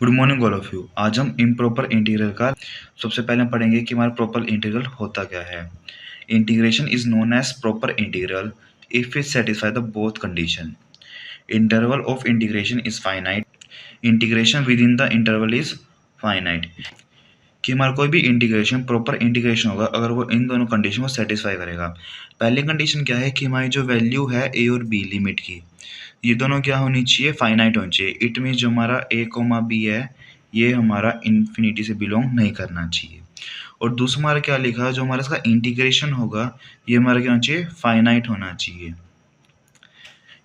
Good morning all of you. आज हम improper integral का सबसे पहले हम पढ़ेंगे कि हमारा प्रॉपर इंटीग्रल होता क्या है। Integration is known as proper integral if it satisfy the both condition. Interval of integration is finite. Integration within the interval is finite. कि हमारा कोई भी इंटीग्रेशन प्रॉपर इंटीग्रेशन होगा अगर वो इन दोनों कंडीशन को सेटिस्फाई करेगा। पहली कंडीशन क्या है कि हमारी जो वैल्यू है ए और बी लिमिट की, ये दोनों क्या होनी चाहिए, फाइनाइट होनी चाहिए। इट मीन्स जो हमारा ए कोमा बी है ये हमारा इन्फिनिटी से बिलोंग नहीं करना चाहिए। और दूसरा हमारा क्या लिखा, जो हमारा इसका इंटीग्रेशन होगा ये हमारा क्या होना चाहिए, फाइनाइट होना चाहिए।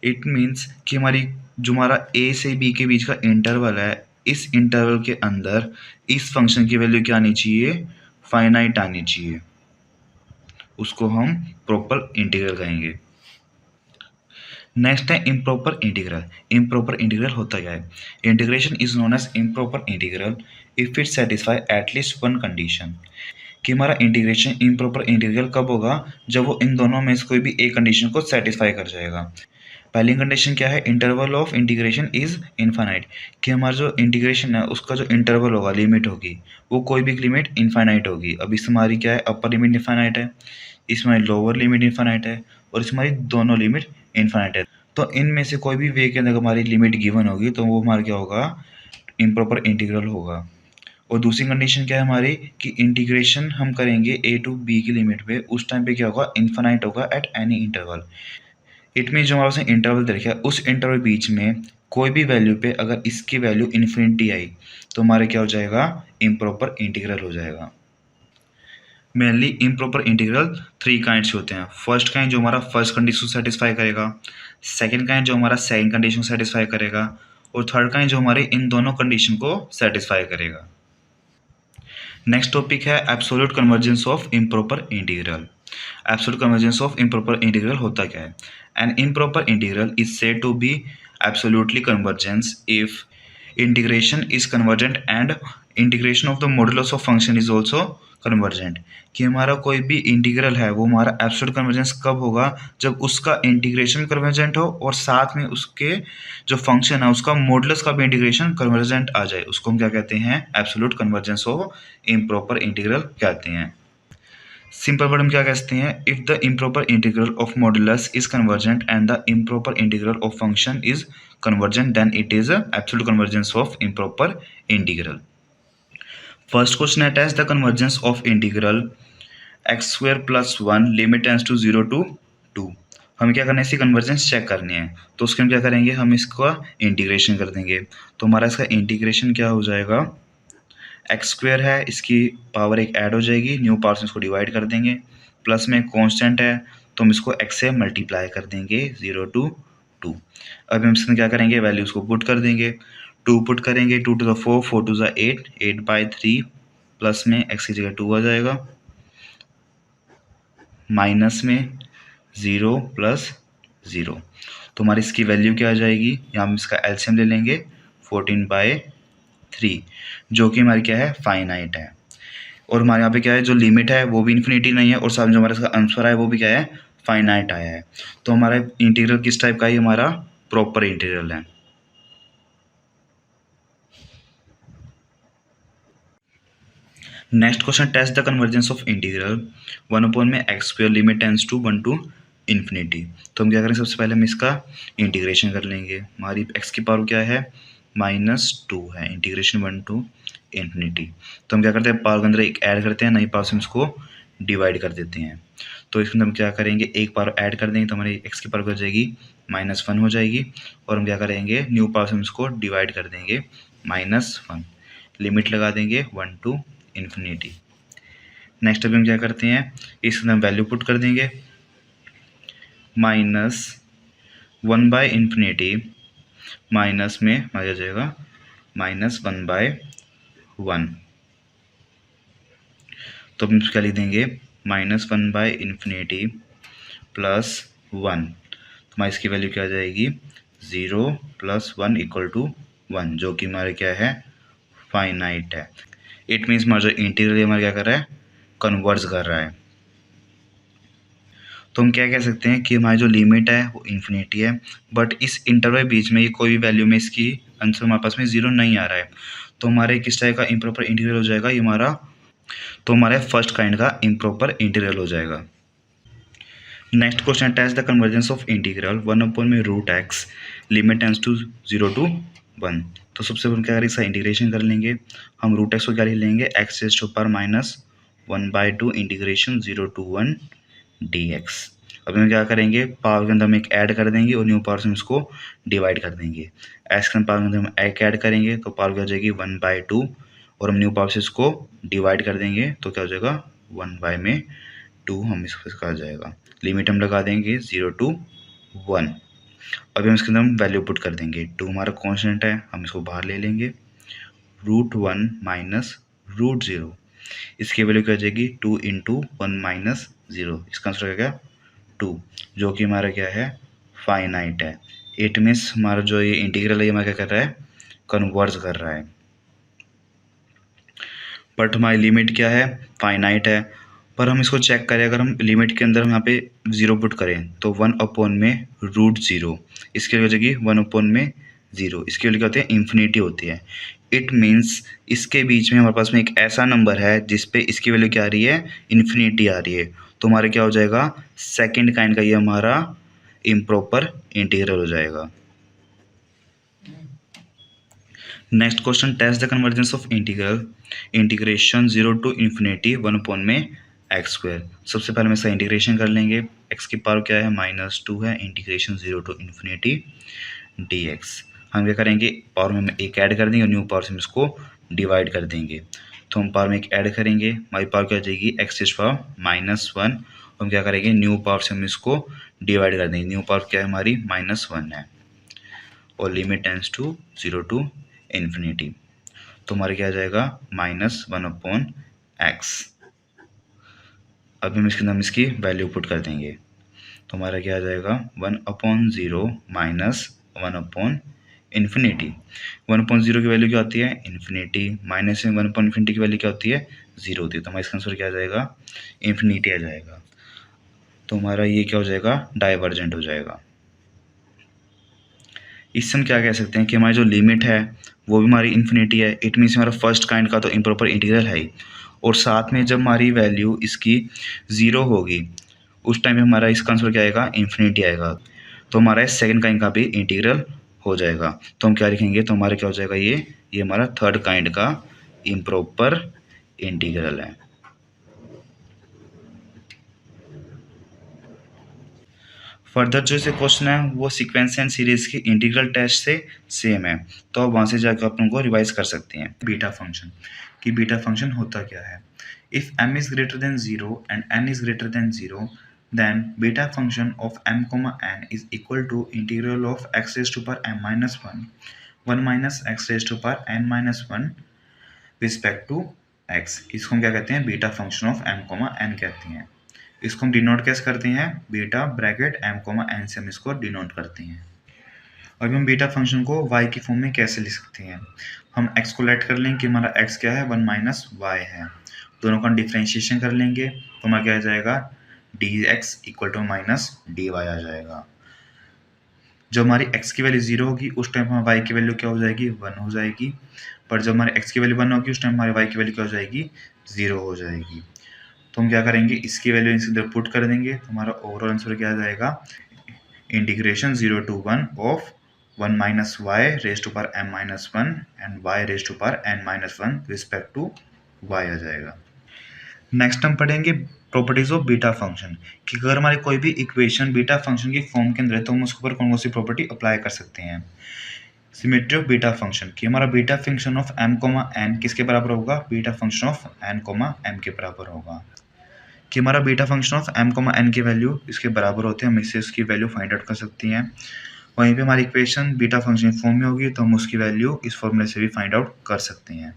इट मीन्स कि हमारी जो हमारा ए से बी के बीच का इंटरवल है, इस इंटरवल के अंदर इस फंक्शन की वैल्यू क्या आनी चाहिए, फाइनाइट आनी चाहिए। उसको हम प्रॉपर इंटीग्रल कहेंगे। नेक्स्ट है इम्प्रॉपर इंटीग्रल। इम्प्रॉपर इंटीग्रल होता क्या है। Integration is known as improper integral if it satisfy at least one condition. कि हमारा इंटीग्रेशन इम्प्रॉपर इंटीग्रल कब होगा, जब वो इन दोनों में से कोई भी एक कंडीशन को सेटिस्फाई कर जाएगा। पहली कंडीशन क्या है, interval of integration is infinite. कि हमारा जो इंटीग्रेशन है उसका जो इंटरवल होगा, लिमिट होगी, वो कोई भी लिमिट इनफाइनाइट होगी। अब इसमें हमारी क्या है, अपर लिमिट इनफाइनाइट है, इसमें लोअर लिमिट इनफाइनाइट है, और इसमें हमारी दोनों लिमिट इनफाइनाइट है। तो इनमें से कोई भी वे के अंदर हमारी लिमिट गिवन होगी तो वो हमारा क्या होगा, इम्प्रॉपर इंटीग्रल होगा। और दूसरी कंडीशन क्या है हमारी, कि इंटीग्रेशन हम करेंगे ए टू बी की लिमिट पे, उस टाइम पे क्या होगा, इनफाइनाइट होगा at any interval. It mean जो हमारे पास इंटरवल दे रखा है उस इंटरवल बीच में कोई भी वैल्यू पे अगर इसकी वैल्यू इन्फिनिटी आई तो हमारे क्या हो जाएगा, इम्प्रॉपर इंटीग्रल हो जाएगा। Mainly improper integral three kinds होते हैं। फर्स्ट काइंड जो हमारा फर्स्ट कंडीशन सेटिस्फाई करेगा, सेकंड काइंड जो हमारा सेकंड कंडीशन सेटिस्फाई करेगा, और थर्ड काइंड जो हमारे इन दोनों कंडीशन को सेटिस्फाई करेगा। नेक्स्ट टॉपिक है absolute convergence of improper integral. Absolute convergence of improper integral होता क्या है। An improper integral is said to be absolutely convergence if integration is convergent and integration of the modulus of function is also convergent. कि हमारा कोई भी integral है वो हमारा एब्सोल्यूट कन्वर्जेंस कब होगा, जब उसका इंटीग्रेशन कन्वर्जेंट हो और साथ में उसके जो फंक्शन है उसका मॉडुलस का भी इंटीग्रेशन कन्वर्जेंट आ जाए, उसको हम क्या कहते हैं, absolute convergence of improper integral कहते हैं। सिंपल वर्ड हम क्या कहते हैं, if the improper integral of modulus is convergent and the improper integral of function is convergent then it is absolute convergence of improper integral. First question है test the convergence of integral x square plus one limit tends to 0 to 2। हमें क्या करना है, इसकी convergence check करनी है। तो उसके हम क्या करेंगे, हम इसका इंटीग्रेशन कर देंगे। तो हमारा इसका इंटीग्रेशन क्या हो जाएगा, एक्स स्क्वायर है, इसकी पावर एक ऐड हो जाएगी, न्यू पावर से इसको डिवाइड कर देंगे, प्लस में कांस्टेंट है तो हम इसको एक्स से मल्टीप्लाई कर देंगे 0 to 2। अब हम इसमें क्या करेंगे, वैल्यूज़ को पुट कर देंगे। 2 पुट करेंगे, 2 to the 4, 4 to the 8, 8/3, plus में एक्स की जगह 2 आ जाएगा, माइनस में 0 + 0। तो हमारी इसकी वैल्यू क्या आ जाएगी, यहाँ हम इसका एलसीएम ले लेंगे 14/3, जो कि हमारी क्या है, फाइनाइट है। और हमारे यहाँ पे क्या है, जो लिमिट है वो भी इन्फिनिटी नहीं है, और साथ में जो हमारा इसका आंसर है वो भी क्या है, फाइनाइट आया है। तो हमारा इंटीग्रल किस टाइप का है, हमारा प्रॉपर इंटीग्रल है। Next question test the convergence of integral 1 में x square limit tends to 1 to infinity. तो हम क्या करें, सबसे पहले हम इसका इंटीग्रेशन कर लेंगे। हमारी एक्स की पावर क्या है, -2 है, इंटीग्रेशन 1 to इन्फिनिटी। तो हम क्या करते हैं, पावर के अंदर एक ऐड करते हैं, नई पावर से हम इसको डिवाइड कर देते हैं। तो इसमें हम क्या करेंगे, एक पावर ऐड कर देंगे तो हमारी एक्स की पावर हो जाएगी -1 हो जाएगी, और हम क्या करेंगे, न्यू पावर से हम इसको डिवाइड कर देंगे -1, लिमिट लगा देंगे 1 to इन्फिनिटी। नेक्स्ट अभी हम क्या करते हैं, इसमें हम वैल्यू पुट कर देंगे, -1/इन्फिनिटी माइनस में आ जाएगा -1/1। तो हम क्या लिख देंगे, -1/इन्फिनिटी प्लस 1। तो हमारी इसकी वैल्यू क्या आ जाएगी, 0 + 1 = 1, जो कि हमारे क्या है, फाइनाइट है। इट मीन्स हमारा जो इंटीग्रल हमारा क्या कर रहा है, कन्वर्ज कर रहा है। तो हम क्या कह सकते हैं कि हमारी जो लिमिट है वो इन्फिनिटी है, बट इस इंटरवल बीच में ये कोई भी वैल्यू में इसकी आंसर हमारे पास में 0 नहीं आ रहा है, तो हमारे किस टाइप का इम्प्रॉपर इंटीग्रल हो जाएगा ये हमारा, तो हमारे फर्स्ट काइंड का इम्प्रॉपर इंटीग्रल हो जाएगा। Next question, test the convergence of integral 1 में root x limit tends to 0 to 1। तो सबसे पहले क्या करेंगे, इसका इंटीग्रेशन कर लेंगे। हम रूट एक्स को क्या लिख लेंगे, x raise to power -1/2 integration 0 to 1 dx। अब हम क्या करेंगे, पावर के अंदर हम एक ऐड कर देंगे और न्यू पावर से हम इसको डिवाइड कर देंगे। एक्स के पावर के अंदर हम एक ऐड करेंगे तो पावर क्या हो जाएगी 1/2 और हम न्यू पावर से इसको डिवाइड कर देंगे तो क्या हो जाएगा 1/2 हम इसका आ जाएगा। लिमिट हम लगा देंगे 0 to 1। अभी हम इसके अंदर हम वैल्यू पुट कर देंगे। 2 हमारा कॉन्स्टेंट है, हम इसको बाहर ले लेंगे। √1 माइनस √0, इसकी वैल्यू क्या हो जाएगी 2 × 1 - 0, इसका आंसर क्या 2, जो कि हमारा क्या है फाइनाइट है। इट मीन्स हमारा जो ये इंटीग्रल है हमारा क्या कर रहा है, कन्वर्ज कर रहा है। बट हमारी लिमिट क्या है, फाइनाइट है। पर हम इसको चेक करें, अगर हम लिमिट के अंदर हम यहाँ पे 0 पुट करें तो 1/में √0, इसकी वजह की 1/में 0, इसकी वैल्यू क्या होती है इन्फिनिटी होती है। इट मीन्स इसके बीच में हमारे पास में एक ऐसा नंबर है जिस पे इसकी वैल्यू क्या आ रही है, इन्फिनिटी आ रही है, तो हमारा क्या हो जाएगा सेकेंड काइंड का ये हमारा इम्प्रॉपर इंटीग्रल हो जाएगा। Next question, test the convergence of integration 0 to ∞ 1 में x²। सबसे पहले हम इसका इंटीग्रेशन कर लेंगे। x की पावर क्या है -2 है, इंटीग्रेशन 0 to ∞ dx। हम क्या करेंगे, पावर में हम एक ऐड कर देंगे और न्यू पावर से हम इसको डिवाइड कर देंगे। तो हम पावर में एक ऐड करेंगे, हमारी पावर क्या हो जाएगी x⁻⁻1, हम क्या करेंगे न्यू पावर से हम इसको डिवाइड कर देंगे। न्यू पावर क्या है हमारी -1 है और लिमिट टेंड्स टू 0 to ∞, तो हमारे क्या आ जाएगा -1/x। अब हम इसके अंदर इसकी वैल्यू पुट कर देंगे तो हमारा क्या आ जाएगा 1/0 माइनस 1/∞। 1/0 की वैल्यू क्या होती है इन्फिनिटी, माइनस में 1/∞ की वैल्यू क्या होती है 0 होती है, तो हमारा इसका आंसर क्या आ जाएगा इन्फिनिटी आ जाएगा। तो हमारा ये क्या हो जाएगा डाइवर्जेंट हो जाएगा। इससे हम क्या कह सकते हैं कि हमारी जो लिमिट है वो भी हमारी इन्फिनिटी है। इट मीन्स हमारा फर्स्ट काइंड का तो इम्प्रॉपर इंटीग्रल है ही, और साथ में जब हमारी वैल्यू इसकी 0 होगी उस टाइम पे हमारा इसका आंसर क्या आएगा इन्फिनिटी आएगा, तो हमारा सेकंड काइंड का भी इंटीग्रल हो जाएगा। तो हम क्या लिखेंगे, तो हमारा क्या हो जाएगा ये हमारा थर्ड काइंड का इम्प्रॉपर इंटीग्रल है। फर्दर जो से क्वेश्चन है वो सीक्वेंस एंड सीरीज की इंटीग्रल टेस्ट से सेम है, तो आप वहाँ से जाकर आप उनको रिवाइज कर सकते हैं। बीटा फंक्शन कि बीटा फंक्शन होता क्या है। If m is greater than 0 and n is greater than 0 then beta function of m comma n is equal to integral of x raised to power m minus 1 minus x raised to power n minus 1 respect to x। इसको हम क्या कहते हैं beta function of m comma n कहते हैं। इसको हम denote कैसे करते हैं, beta bracket m comma n से हम इसको डिनोट करते हैं। अब हम बीटा फंक्शन को y की फॉर्म में कैसे लिख सकते हैं, हम x को लेट कर लेंगे कि हमारा x क्या है 1 माइनस y है, दोनों का डिफ्रेंशिएशन कर लेंगे तो हमारा क्या आ जाएगा dx equal to minus dy आ जाएगा। जब हमारी x की वैल्यू 0 होगी उस टाइम हमारी y की वैल्यू क्या हो जाएगी 1 हो जाएगी, पर जब हमारे x की वैल्यू 1 होगी उस टाइम हमारी y की वैल्यू क्या हो जाएगी 0 हो जाएगी। तो हम क्या करेंगे इसकी वैल्यू इसके अंदर पुट कर देंगे तो हमारा ओवरऑल आंसर क्या आ जाएगा integration 0 to 1 of 1 minus y raise to power m minus 1 and y raise to power n minus 1 respect to y आ जाएगा। नेक्स्ट हम पढ़ेंगे प्रॉपर्टीज ऑफ बीटा फंक्शन कि अगर हमारी कोई भी इक्वेशन बीटा फंक्शन की फॉर्म के अंदर है तो हम उसके ऊपर कौन कौन सी प्रॉपर्टी अप्लाई कर सकते हैं। सिमेट्री ऑफ बीटा फंक्शन कि हमारा beta function of m comma n किसके बराबर होगा, beta function of n comma m के बराबर होगा। कि हमारा beta function of m comma n की वैल्यू इसके बराबर होते हैं, हम इससे उसकी वैल्यू फाइंड आउट कर सकती हैं। वहीं पे हमारी इक्वेशन बीटा फंक्शन फॉर्म में होगी तो हम उसकी वैल्यू इस फॉर्मूले से भी फाइंड आउट कर सकते हैं।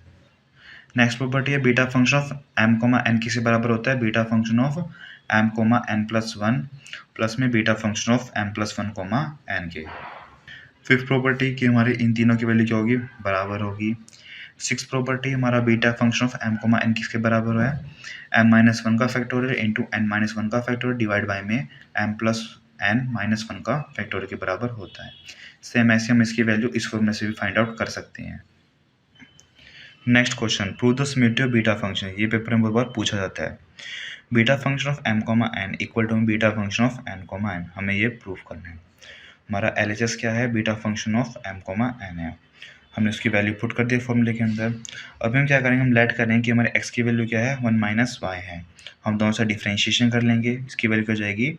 नेक्स्ट प्रॉपर्टी है beta function of m comma n किसके बराबर होता है, beta function of m comma n plus 1 plus में beta function of m plus 1 comma n के। फिफ्थ प्रॉपर्टी कि हमारे इन तीनों की वैल्यू क्या होगी बराबर होगी। सिक्स प्रॉपर्टी हमारा beta function of m comma n किसके बराबर है, m माइनस 1 का फैक्टोरियल इंटू n माइनस 1 का फैक्टोरियल डिवाइड बाई में m प्लस n माइनस 1 का फैक्टोरियल के बराबर होता है। सेम ऐसे हम इसकी वैल्यू इस फॉर्मूले से भी फाइंड आउट कर सकते हैं। Next question, prove the symmetry of beta function. ये पेपर में बहुत बार पूछा जाता है। Beta function of m comma n equal to beta function of n comma n, हमें ये प्रूव करना है। हमारा LHS क्या है, beta function of m comma n है। हमने उसकी वैल्यू पुट कर दी फॉर्मूले के अंदर। अब हम क्या करेंगे, हम लेट करेंगे कि हमारे x की वैल्यू क्या है, 1 माइनस वाई है। हम दोनों से डिफ्रेंशिएशन कर लेंगे, इसकी वैल्यू क्या हो जाएगी,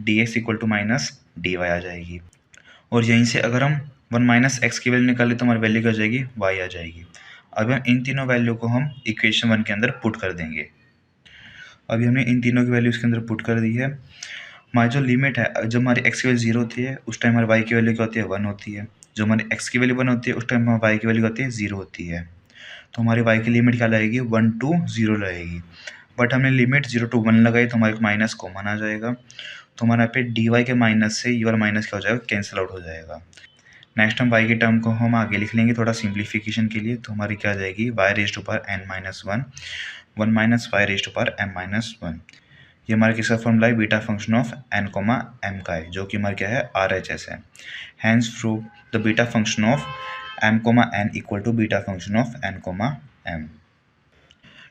dx equal to minus dy आ जाएगी। और यहीं से अगर हम 1 माइनस एक्स की वैल्यू निकालें तो हमारी वैल्यू क्या हो जाएगी, y आ जाएगी। अब हम इन तीनों वैल्यू को हम इक्वेशन 1 के अंदर पुट कर देंगे। अभी हमने इन तीनों की वैल्यू इसके अंदर पुट कर दी है। हमारी जो लिमिट है, जब हमारी x की वैल्यू 0 होती है उस टाइम हमारी y की वैल्यू क्या होती है, 1 होती है। जो हमारी x की वैल्यू 1 होती है उस टाइम हमारी y की वैल्यू क्या होती है, 0 होती है। तो हमारी y की लिमिट क्या लगेगी, 1 to 0 लगेगी। बट हमने लिमिट 0 to 1 लगाई तो हमारे माइनस कॉमन आ जाएगा। तो हमारे यहाँ पे dy के माइनस से ये वाला माइनस क्या हो जाएगा, कैंसिल आउट हो जाएगा। नेक्स्ट हम y के टर्म को हम आगे लिख लेंगे थोड़ा सिंप्लीफिकेशन के लिए। तो हमारी क्या आ जाएगी, y raise to power n minus 1, 1 minus y raise to power m minus 1। ये हमारा किसका फॉर्मूला है, beta function of n comma m का है, जो कि हमारा क्या है, RHS है। Hence prove the beta function of m comma n equal to beta function of n comma m।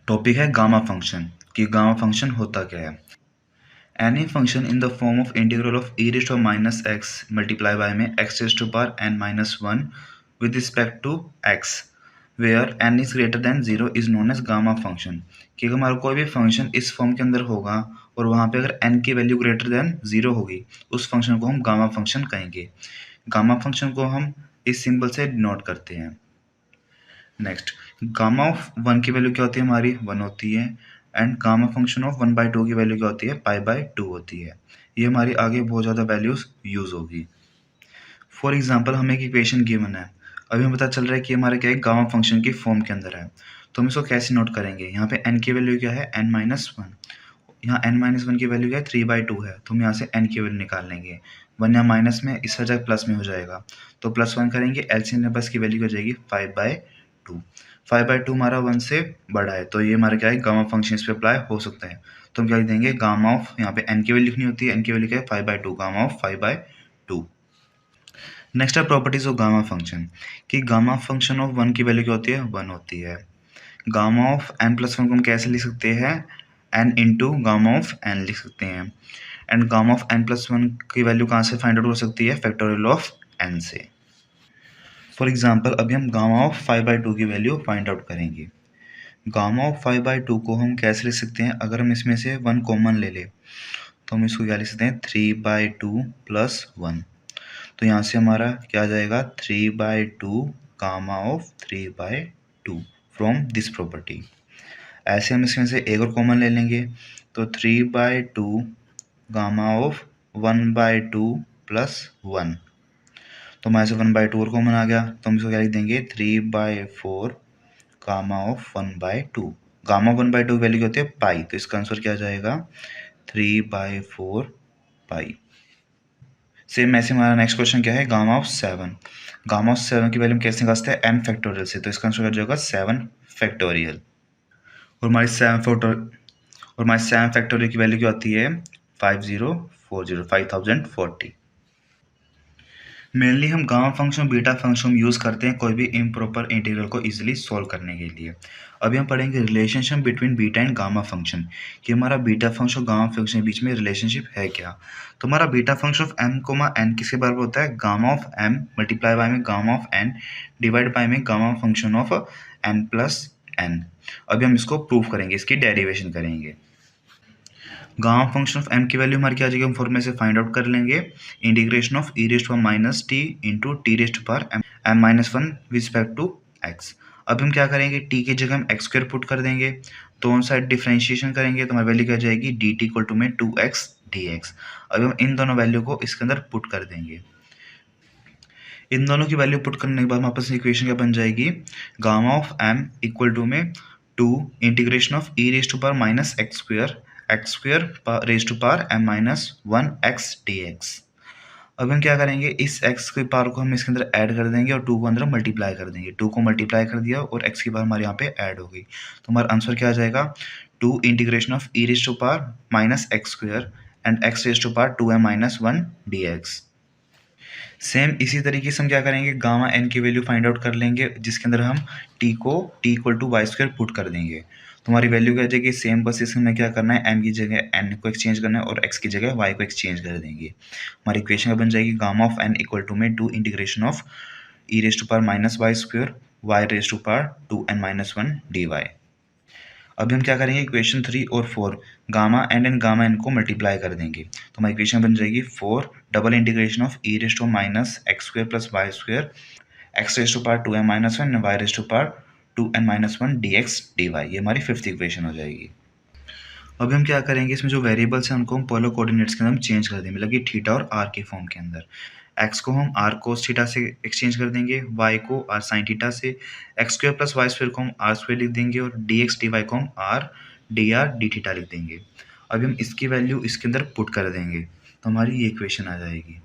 Topic है गामा फंक्शन, कि गामा फंक्शन होता क्या है। Any function in the form of integral of e raised to minus x multiply by में x raised to power n minus 1 with respect to x where n is greater than 0 is known as gamma function। कि अगर हमारा कोई भी function इस form के अंदर होगा और वहाँ पे अगर n की वैल्यू ग्रेटर देन 0 होगी, उस फंक्शन को हम गामा फंक्शन कहेंगे। गामा फंक्शन को हम इस सिंबल से डिनोट करते हैं। नेक्स्ट, गामा ऑफ 1 की वैल्यू क्या होती है, हमारी 1 होती है। एंड गामा फंक्शन ऑफ 1/2 की वैल्यू क्या होती है, पाई/2 होती है। ये हमारी आगे बहुत ज़्यादा वैल्यूज यूज़ होगी। फॉर एग्जांपल हमें एक इक्वेशन गिवन है, अभी हमें पता चल रहा है कि हमारा क्या है, गामा फंक्शन की फॉर्म के अंदर है। तो हम इसको कैसे नोट करेंगे, यहाँ पे n की वैल्यू क्या है, n माइनस 1। यहाँ n माइनस 1 की वैल्यू क्या है, 3/2 है। तो हम यहाँ से n की वैल्यू निकाल लेंगे। 1 यहाँ माइनस में, इस वजह प्लस में हो जाएगा। तो +1 करेंगे, एलसीएम में बस की वैल्यू हो जाएगी 5/2। 5/2 हमारा 1 से बड़ा है, तो ये हमारा क्या है, गामा फंक्शन इस पे अप्लाई हो सकता है। तो हम क्या लिख देंगे, गामा ऑफ, यहाँ पे n की वैल्यू लिखनी होती है, n की वैल्यू क्या है, 5/2, गामा ऑफ 5/2। नेक्स्ट है प्रॉपर्टीज ऑफ गामा फंक्शन, कि गामा फंक्शन ऑफ 1 की वैल्यू क्या होती है, 1 होती है। गामा ऑफ n+1 को हम कैसे लिख सकते हैं, n into gamma of n लिख सकते हैं। एंड गामा ऑफ n+1 की वैल्यू कहाँ से फाइंड आउट हो सकती है, फैक्टोरियल ऑफ n से। फॉर एग्जाम्पल अभी हम गामा ऑफ 5/2 की वैल्यू फाइंड आउट करेंगे। गामा ऑफ 5/2 को हम कैसे लिख सकते हैं, अगर हम इसमें से 1 कॉमन ले लें तो हम इसको क्या लिख सकते हैं, 3/2 + 1। तो यहाँ से हमारा क्या आ जाएगा, 3/2 gamma of 3/2 from this property. ऐसे हम इसमें से एक और कॉमन ले लेंगे, तो 3/2 गामा ऑफ 1/2 + 1। तो हमारे से 1/2 और कॉमन आ गया, तो हम इसको क्या लिख देंगे, 3/4 गामा ऑफ 1/2। गामा 1/2 वैल्यू क्या होती है, पाई। तो इसका आंसर क्या आ जाएगा, 3/4 पाई। सेम ऐसे हमारा नेक्स्ट क्वेश्चन क्या है, गामा ऑफ 7। गामा ऑफ 7 की वैल्यू हम कैसे निकालते हैं, n फैक्टोरियल से। तो इसका आंसर क्या जाएगा, 7 फैक्टोरियल। और हमारी 7 फैक्टोरियल की वैल्यू क्या होती है, 5040। मेनली हम gamma function beta function use करते हैं कोई भी इम्प्रॉपर इंटीग्रल को इजीली सॉल्व करने के लिए। अभी हम पढ़ेंगे relationship between beta and gamma function, कि हमारा बीटा फंक्शन और गामा फंक्शन के बीच में रिलेशनशिप है क्या। तो हमारा beta function of m comma n किसके बराबर होता है, gamma of m multiply by में gamma of n divide by में गामा फंक्शन ऑफ n+n। अभी हम इसको प्रूव करेंगे, इसकी डेरिवेशन करेंगे। गामा फंक्शन ऑफ m की वैल्यू हमारी क्या आ जाएगी, हम फॉर्मूले से फाइंड आउट कर लेंगे, integration of e raise to minus t into t raise to power m-1 with respect to x। अब हम क्या करेंगे, t की जगह हम x स्क्वायर पुट कर देंगे, दोनों साइड डिफरेंशिएशन करेंगे, तो हमारी वैल्यू क्या जाएगी, dt इक्वल टू में 2x dx। अब हम इन दोनों वैल्यू को इसके अंदर पुट कर देंगे। इन दोनों की वैल्यू पुट करने के बाद हमारे पास इक्वेशन क्या बन जाएगी, gamma of m equal to में 2 integration of e raise to power minus x square raise to power m-1 x dx। अब हम क्या करेंगे, इस x के पावर को हम इसके अंदर ऐड कर देंगे और 2 को अंदर मल्टीप्लाई कर देंगे। 2 को मल्टीप्लाई कर दिया और x की पावर हमारे यहाँ पे ऐड हो गई, तो हमारा आंसर क्या आ जाएगा, 2 integration of e raise to power minus x square and x raise to power 2m-1 dx। Same इसी तरीके से हम क्या करेंगे, गामा एन की वैल्यू फाइंड आउट कर लेंगे, जिसके अंदर हम टी को t equal to y square put कर देंगे। तो हमारी वैल्यू क्या आ जाएगी, सेम बस इसमें क्या करना है, एम की जगह एन को एक्सचेंज करना है और एक्स की जगह वाई को एक्सचेंज कर देंगे। हमारी इक्वेशन क्या बन जाएगी, gamma of n equal to में 2 integration of e raise to power minus y square y raise to power 2n-1 d y. अभी हम क्या करेंगे, इक्वेशन 3 और 4 गामा एन गामा एन को मल्टीप्लाई कर देंगे। तो हमारी इक्वेशन बन जाएगी 4 double integration of e raise to minus x square plus y square x raise to power 2n-1 y raise to power 2n-1 d x d y. ये हमारी fifth equation हो जाएगी। अभी हम क्या करेंगे, इसमें जो वेरिएबल्स हैं उनको हम पोलर कोऑर्डिनेट्स के अंदर चेंज कर देंगे, मतलब कि थीटा और आर के फॉर्म के अंदर। एक्स को हम आर कोस थीटा से एक्सचेंज कर देंगे, वाई को आर साइन थीटा से, x square plus y square को हम आर स्क्वायर लिख देंगे और डी एक्स डी वाई को हम आर डी थीटा लिख देंगे। अभी हम इसकी वैल्यू इसके अंदर पुट कर देंगे तो हमारी ये इक्वेशन आ जाएगी।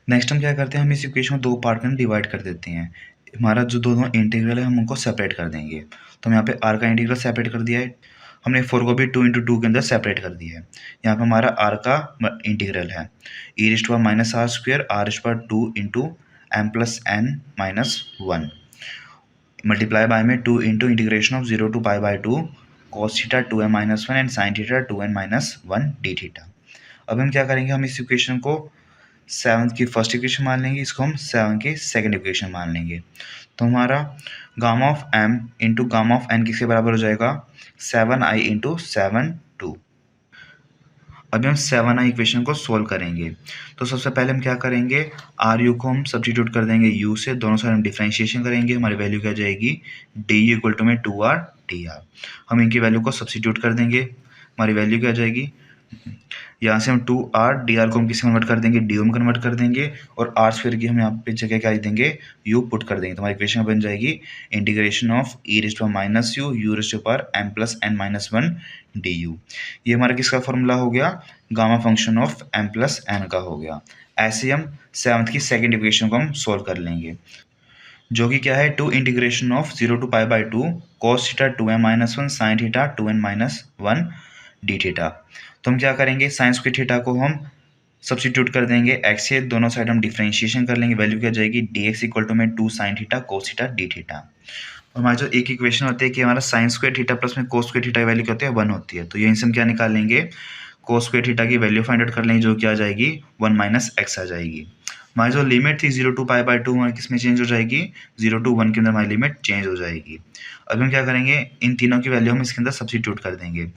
नेक्स्ट हम क्या करते हैं, हम इस इक्वेशन को दो पार्ट में डिवाइड कर देते हैं। हमारा जो दोनों इंटीग्रल है हम उनको सेपरेट कर देंगे। तो हम यहाँ पे आर का इंटीग्रल सेपरेट कर दिया है, हमने 4 को भी 2 × 2 के अंदर सेपरेट कर दिया है। यहाँ पे हमारा आर का इंटीग्रल है e raise to power minus r square r raise to power 2 × m+n-1 multiply by में 2 × integration of 0 to π/2 cos theta 2m-1 and sin theta 2n-1 d theta. अब हम क्या करेंगे, हम इस इक्वेशन को 7 की फर्स्ट इक्वेशन मान लेंगे, इसको हम 7 की सेकंड इक्वेशन मान लेंगे। तो हमारा gamma of m into gamma of n किसके बराबर हो जाएगा, 7i इंटू 7 2। अभी हम 7i इक्वेशन को सोल्व करेंगे। तो सबसे पहले हम क्या करेंगे, आर यू को हम सब्स्टिट्यूट कर देंगे u से, दोनों साइड हम डिफरेंशिएशन करेंगे, हमारी वैल्यू क्या जाएगी डी यू इक्वल टू में 2r dr। हम इनकी वैल्यू को सब्स्टिट्यूट कर देंगे, हमारी वैल्यू क्या जाएगी, यहाँ से हम 2r dr को हम किसी कन्वर्ट कर देंगे, डी में कन्वर्ट कर देंगे और आर स्क्वायर की हम यहाँ पे जगह क्या लिख देंगे, u पुट कर देंगे। तो हमारी इक्वेशन बन जाएगी integration of e raise to minus u raise to power m+n-1 du। ये हमारा किसका फॉर्मूला हो गया, गामा फंक्शन ऑफ m+n का हो गया। ऐसे ही हम 7th की सेकेंड इक्वेशन को हम सोल्व कर लेंगे, जो कि क्या है 2 integration of 0 to π/2 cos theta 2m-1 sin theta 2n-1 d theta. तो हम क्या करेंगे, साइन स्क्वायर थीटा को हम सब्स्टिट्यूट कर देंगे एक्स से, दोनों साइड हम डिफरेंशिएशन कर लेंगे, वैल्यू क्या जाएगी डी एक्स इक्वल टू में 2 sin theta cos theta D theta. हमारा जो एक इक्वेशन होती है कि हमारा साइन स्क्वायर थीटा प्लस में कोस स्क्वायर थीटा की वैल्यू क्या होती है 1 होती है। तो यहीं से हम क्या निकाल लेंगे, कोस स्क्वायर थीटा की वैल्यू फाइंड आउट कर लेंगे, जो क्या आ जाएगी 1 - x आ जाएगी। हमारी जो लिमिट थी 0 to π/2 हमारी किस में चेंज हो जाएगी, 0 to 1 के अंदर हमारी लिमिट चेंज हो जाएगी। अब हम क्या करेंगे, इन तीनों की वैल्यू हम इसके अंदर सब्स्टिट्यूट कर देंगे।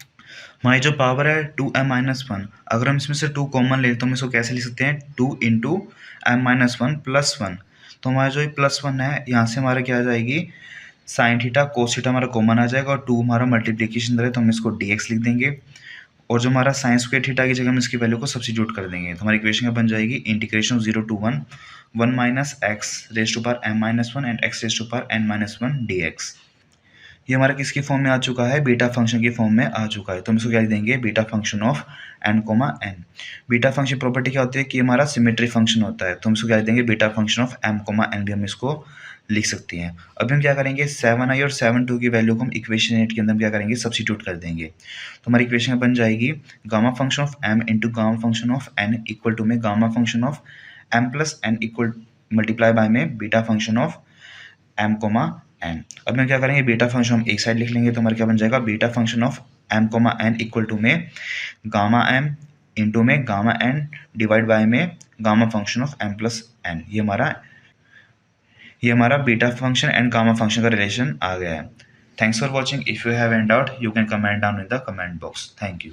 हमारी जो पावर है 2m-1, अगर हम इसमें से 2 कॉमन ले तो हम इसको कैसे लिख सकते हैं, 2 × m-1 + 1। तो हमारा जो +1 है यहाँ से हमारा क्या आ जाएगी, साइन थीटा कोस थीटा हमारा कॉमन आ जाएगा और 2 हमारा मल्टीप्लिकेशन है तो हम इसको dx लिख देंगे और जो हमारा साइन स्क्वायर थीटा की जगह हम इसकी वैल्यू को सब्स्टिट्यूट कर देंगे। तो हमारी इक्वेशन क्या बन जाएगी, integration 0 to 1 x raise to power m-1 and x raise to power n-1 dx। ये हमारा किसकी फॉर्म में आ चुका है, बीटा फंक्शन की फॉर्म में आ चुका है। तो हम इसको क्या लिख देंगे, beta function of n, n। Beta function property क्या होती है कि हमारा सिमेट्री फंक्शन होता है, तो हम इसको क्या लिख देंगे, beta function of m, n भी हम इसको लिख सकते हैं। अभी हम क्या करेंगे, 7i और 7 की वैल्यू को हम इक्वेशन 8 के अंदर क्या करेंगे, सब्स्टिट्यूट कर देंगे। तो हमारी इक्वेशन बन जाएगी gamma function of m into gamma function of n equal to में gamma function of m+n equal multiply by में beta function of m, n। अब हम क्या करेंगे, बीटा फंक्शन हम एक साइड लिख लेंगे, तो हमारा क्या बन जाएगा, beta function of m, n equal to में गामा m इंटू में गामा n डिवाइड बाय में गामा फंक्शन ऑफ m+n। ये हमारा beta function and gamma function का रिलेशन आ गया है। Thanks for watching. If you have any doubt you can comment down in the comment box. Thank you.